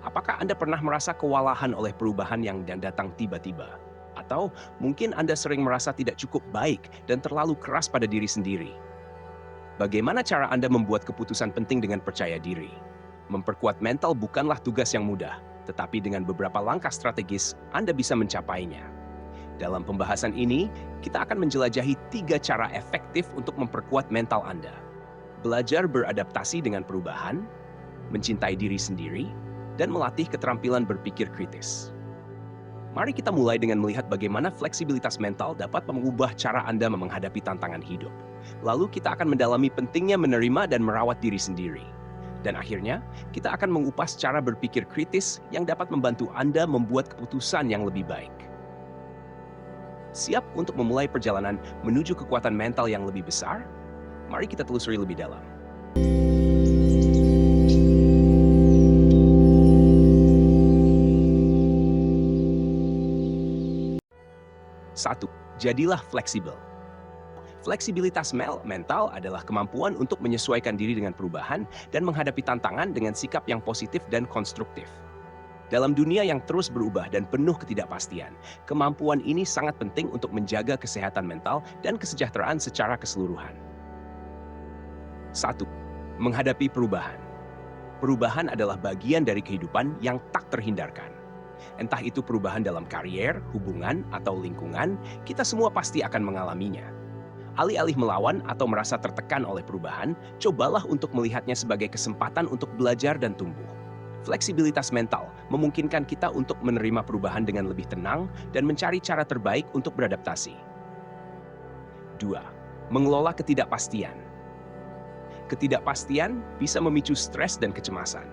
Apakah Anda pernah merasa kewalahan oleh perubahan yang datang tiba-tiba? Atau mungkin Anda sering merasa tidak cukup baik dan terlalu keras pada diri sendiri? Bagaimana cara Anda membuat keputusan penting dengan percaya diri? Memperkuat mental bukanlah tugas yang mudah, tetapi dengan beberapa langkah strategis, Anda bisa mencapainya. Dalam pembahasan ini, kita akan menjelajahi 3 cara efektif untuk memperkuat mental Anda. Belajar beradaptasi dengan perubahan, mencintai diri sendiri, dan melatih keterampilan berpikir kritis. Mari kita mulai dengan melihat bagaimana fleksibilitas mental dapat mengubah cara Anda menghadapi tantangan hidup. Lalu kita akan mendalami pentingnya menerima dan merawat diri sendiri. Dan akhirnya, kita akan mengupas cara berpikir kritis yang dapat membantu Anda membuat keputusan yang lebih baik. Siap untuk memulai perjalanan menuju kekuatan mental yang lebih besar? Mari kita telusuri lebih dalam. 1. Jadilah fleksibel. Fleksibilitas mental adalah kemampuan untuk menyesuaikan diri dengan perubahan dan menghadapi tantangan dengan sikap yang positif dan konstruktif. Dalam dunia yang terus berubah dan penuh ketidakpastian, kemampuan ini sangat penting untuk menjaga kesehatan mental dan kesejahteraan secara keseluruhan. 1. Menghadapi perubahan. Perubahan adalah bagian dari kehidupan yang tak terhindarkan. Entah itu perubahan dalam karier, hubungan, atau lingkungan, kita semua pasti akan mengalaminya. Alih-alih melawan atau merasa tertekan oleh perubahan, cobalah untuk melihatnya sebagai kesempatan untuk belajar dan tumbuh. Fleksibilitas mental memungkinkan kita untuk menerima perubahan dengan lebih tenang dan mencari cara terbaik untuk beradaptasi. 2. Mengelola ketidakpastian. Ketidakpastian bisa memicu stres dan kecemasan.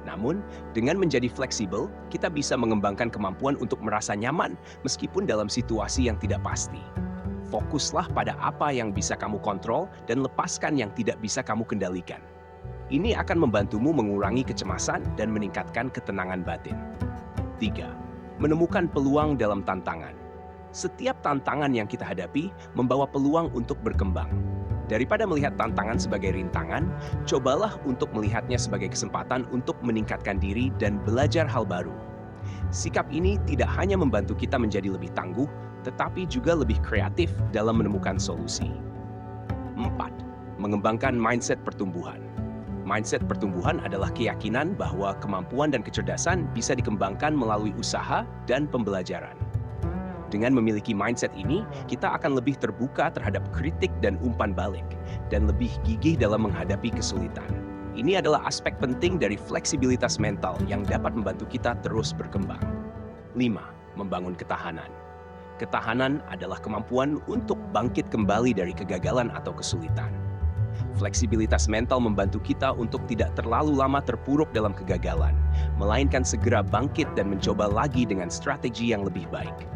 Namun, dengan menjadi fleksibel, kita bisa mengembangkan kemampuan untuk merasa nyaman meskipun dalam situasi yang tidak pasti. Fokuslah pada apa yang bisa kamu kontrol dan lepaskan yang tidak bisa kamu kendalikan. Ini akan membantumu mengurangi kecemasan dan meningkatkan ketenangan batin. 3. Menemukan peluang dalam tantangan. Setiap tantangan yang kita hadapi membawa peluang untuk berkembang. Daripada melihat tantangan sebagai rintangan, cobalah untuk melihatnya sebagai kesempatan untuk meningkatkan diri dan belajar hal baru. Sikap ini tidak hanya membantu kita menjadi lebih tangguh, tetapi juga lebih kreatif dalam menemukan solusi. 4. Mengembangkan mindset pertumbuhan. Mindset pertumbuhan adalah keyakinan bahwa kemampuan dan kecerdasan bisa dikembangkan melalui usaha dan pembelajaran. Dengan memiliki mindset ini, kita akan lebih terbuka terhadap kritik dan umpan balik, dan lebih gigih dalam menghadapi kesulitan. Ini adalah aspek penting dari fleksibilitas mental yang dapat membantu kita terus berkembang. 5. Membangun ketahanan. Ketahanan adalah kemampuan untuk bangkit kembali dari kegagalan atau kesulitan. Fleksibilitas mental membantu kita untuk tidak terlalu lama terpuruk dalam kegagalan, melainkan segera bangkit dan mencoba lagi dengan strategi yang lebih baik.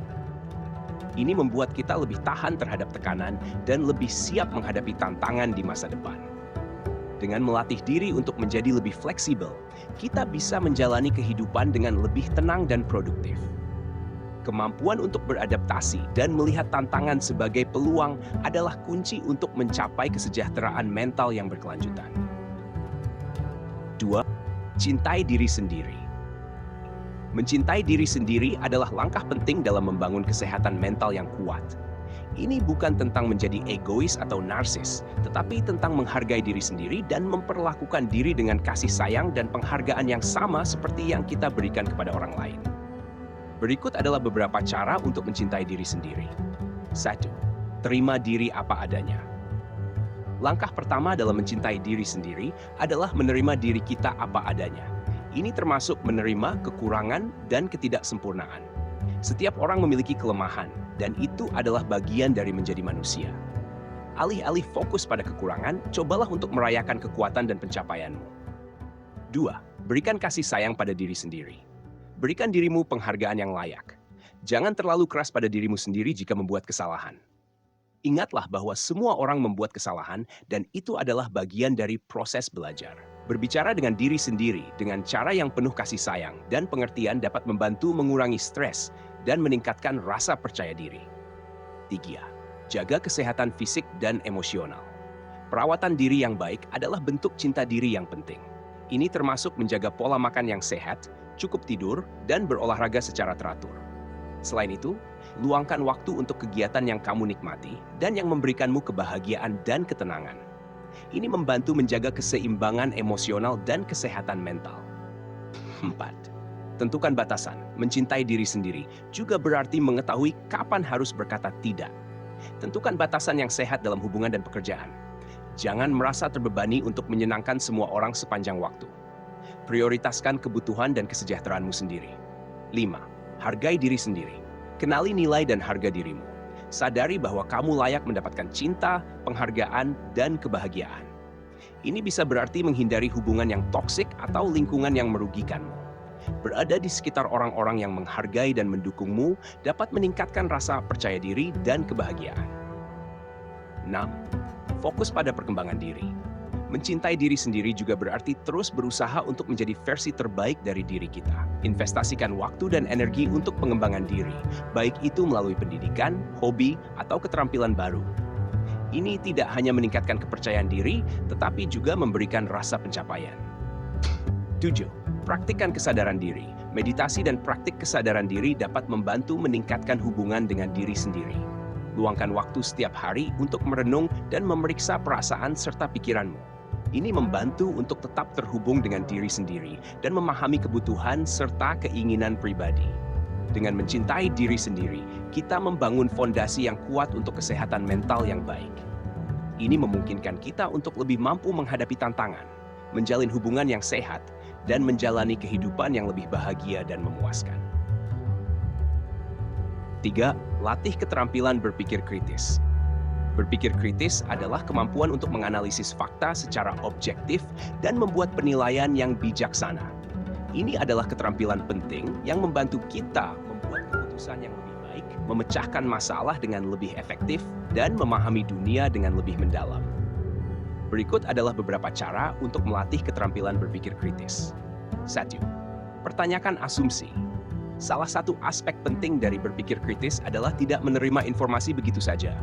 Ini membuat kita lebih tahan terhadap tekanan dan lebih siap menghadapi tantangan di masa depan. Dengan melatih diri untuk menjadi lebih fleksibel, kita bisa menjalani kehidupan dengan lebih tenang dan produktif. Kemampuan untuk beradaptasi dan melihat tantangan sebagai peluang adalah kunci untuk mencapai kesejahteraan mental yang berkelanjutan. 2. Cintai diri sendiri. Mencintai diri sendiri adalah langkah penting dalam membangun kesehatan mental yang kuat. Ini bukan tentang menjadi egois atau narsis, tetapi tentang menghargai diri sendiri dan memperlakukan diri dengan kasih sayang dan penghargaan yang sama seperti yang kita berikan kepada orang lain. Berikut adalah beberapa cara untuk mencintai diri sendiri. 1. Terima diri apa adanya. Langkah pertama dalam mencintai diri sendiri adalah menerima diri kita apa adanya. Ini termasuk menerima kekurangan dan ketidaksempurnaan. Setiap orang memiliki kelemahan, dan itu adalah bagian dari menjadi manusia. Alih-alih fokus pada kekurangan, cobalah untuk merayakan kekuatan dan pencapaianmu. 2. Berikan kasih sayang pada diri sendiri. Berikan dirimu penghargaan yang layak. Jangan terlalu keras pada dirimu sendiri jika membuat kesalahan. Ingatlah bahwa semua orang membuat kesalahan, dan itu adalah bagian dari proses belajar. Berbicara dengan diri sendiri dengan cara yang penuh kasih sayang dan pengertian dapat membantu mengurangi stres dan meningkatkan rasa percaya diri. 3. Jaga kesehatan fisik dan emosional. Perawatan diri yang baik adalah bentuk cinta diri yang penting. Ini termasuk menjaga pola makan yang sehat, cukup tidur, dan berolahraga secara teratur. Selain itu, luangkan waktu untuk kegiatan yang kamu nikmati dan yang memberikanmu kebahagiaan dan ketenangan. Ini membantu menjaga keseimbangan emosional dan kesehatan mental. 4. Tentukan batasan. Mencintai diri sendiri juga berarti mengetahui kapan harus berkata tidak. Tentukan batasan yang sehat dalam hubungan dan pekerjaan. Jangan merasa terbebani untuk menyenangkan semua orang sepanjang waktu. Prioritaskan kebutuhan dan kesejahteraanmu sendiri. 5. Hargai diri sendiri. Kenali nilai dan harga dirimu. Sadari bahwa kamu layak mendapatkan cinta, penghargaan, dan kebahagiaan. Ini bisa berarti menghindari hubungan yang toksik atau lingkungan yang merugikanmu. Berada di sekitar orang-orang yang menghargai dan mendukungmu dapat meningkatkan rasa percaya diri dan kebahagiaan. 6. Fokus pada perkembangan diri. Mencintai diri sendiri juga berarti terus berusaha untuk menjadi versi terbaik dari diri kita. Investasikan waktu dan energi untuk pengembangan diri, baik itu melalui pendidikan, hobi, atau keterampilan baru. Ini tidak hanya meningkatkan kepercayaan diri, tetapi juga memberikan rasa pencapaian. 7. Praktikkan kesadaran diri. Meditasi dan praktik kesadaran diri dapat membantu meningkatkan hubungan dengan diri sendiri. Luangkan waktu setiap hari untuk merenung dan memeriksa perasaan serta pikiranmu. Ini membantu untuk tetap terhubung dengan diri sendiri dan memahami kebutuhan serta keinginan pribadi. Dengan mencintai diri sendiri, kita membangun fondasi yang kuat untuk kesehatan mental yang baik. Ini memungkinkan kita untuk lebih mampu menghadapi tantangan, menjalin hubungan yang sehat, dan menjalani kehidupan yang lebih bahagia dan memuaskan. 3. Latih keterampilan berpikir kritis. Berpikir kritis adalah kemampuan untuk menganalisis fakta secara objektif dan membuat penilaian yang bijaksana. Ini adalah keterampilan penting yang membantu kita membuat keputusan yang lebih baik, memecahkan masalah dengan lebih efektif, dan memahami dunia dengan lebih mendalam. Berikut adalah beberapa cara untuk melatih keterampilan berpikir kritis. 1. Pertanyakan asumsi. Salah satu aspek penting dari berpikir kritis adalah tidak menerima informasi begitu saja.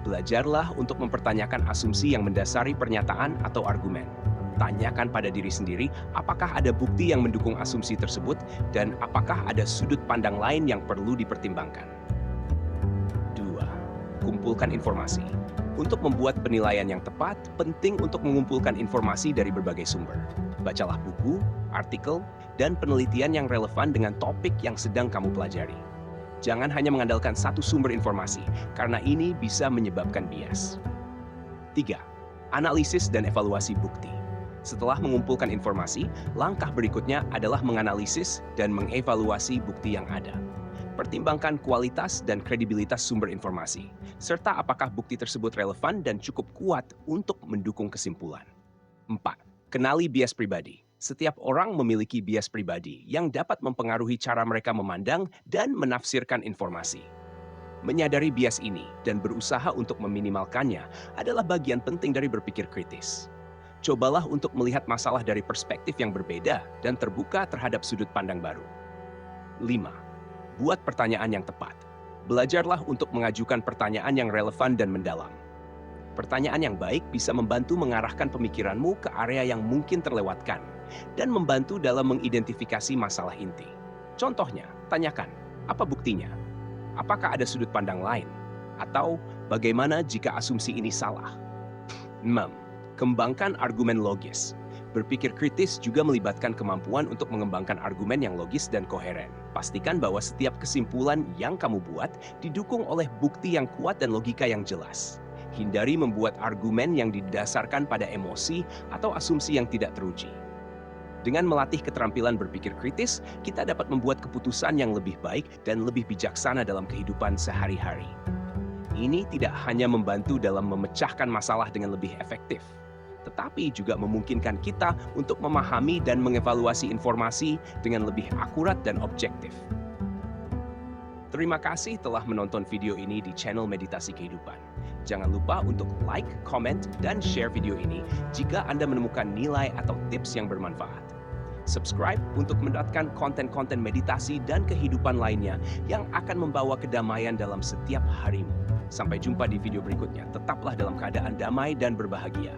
Belajarlah untuk mempertanyakan asumsi yang mendasari pernyataan atau argumen. Tanyakan pada diri sendiri apakah ada bukti yang mendukung asumsi tersebut dan apakah ada sudut pandang lain yang perlu dipertimbangkan. 2. Kumpulkan informasi. Untuk membuat penilaian yang tepat, penting untuk mengumpulkan informasi dari berbagai sumber. Bacalah buku, artikel, dan penelitian yang relevan dengan topik yang sedang kamu pelajari. Jangan hanya mengandalkan satu sumber informasi, karena ini bisa menyebabkan bias. 3. Analisis dan evaluasi bukti. Setelah mengumpulkan informasi, langkah berikutnya adalah menganalisis dan mengevaluasi bukti yang ada. Pertimbangkan kualitas dan kredibilitas sumber informasi, serta apakah bukti tersebut relevan dan cukup kuat untuk mendukung kesimpulan. 4. Kenali bias pribadi. Setiap orang memiliki bias pribadi yang dapat mempengaruhi cara mereka memandang dan menafsirkan informasi. Menyadari bias ini dan berusaha untuk meminimalkannya adalah bagian penting dari berpikir kritis. Cobalah untuk melihat masalah dari perspektif yang berbeda dan terbuka terhadap sudut pandang baru. 5. Buat pertanyaan yang tepat. Belajarlah untuk mengajukan pertanyaan yang relevan dan mendalam. Pertanyaan yang baik bisa membantu mengarahkan pemikiranmu ke area yang mungkin terlewatkan dan membantu dalam mengidentifikasi masalah inti. Contohnya, tanyakan, apa buktinya? Apakah ada sudut pandang lain? Atau bagaimana jika asumsi ini salah? 6. Kembangkan argumen logis. Berpikir kritis juga melibatkan kemampuan untuk mengembangkan argumen yang logis dan koheren. Pastikan bahwa setiap kesimpulan yang kamu buat didukung oleh bukti yang kuat dan logika yang jelas. Hindari membuat argumen yang didasarkan pada emosi atau asumsi yang tidak teruji. Dengan melatih keterampilan berpikir kritis, kita dapat membuat keputusan yang lebih baik dan lebih bijaksana dalam kehidupan sehari-hari. Ini tidak hanya membantu dalam memecahkan masalah dengan lebih efektif, tetapi juga memungkinkan kita untuk memahami dan mengevaluasi informasi dengan lebih akurat dan objektif. Terima kasih telah menonton video ini di channel Meditasi Kehidupan. Jangan lupa untuk like, comment, dan share video ini jika Anda menemukan nilai atau tips yang bermanfaat. Subscribe untuk mendapatkan konten-konten meditasi dan kehidupan lainnya yang akan membawa kedamaian dalam setiap harimu. Sampai jumpa di video berikutnya. Tetaplah dalam keadaan damai dan berbahagia.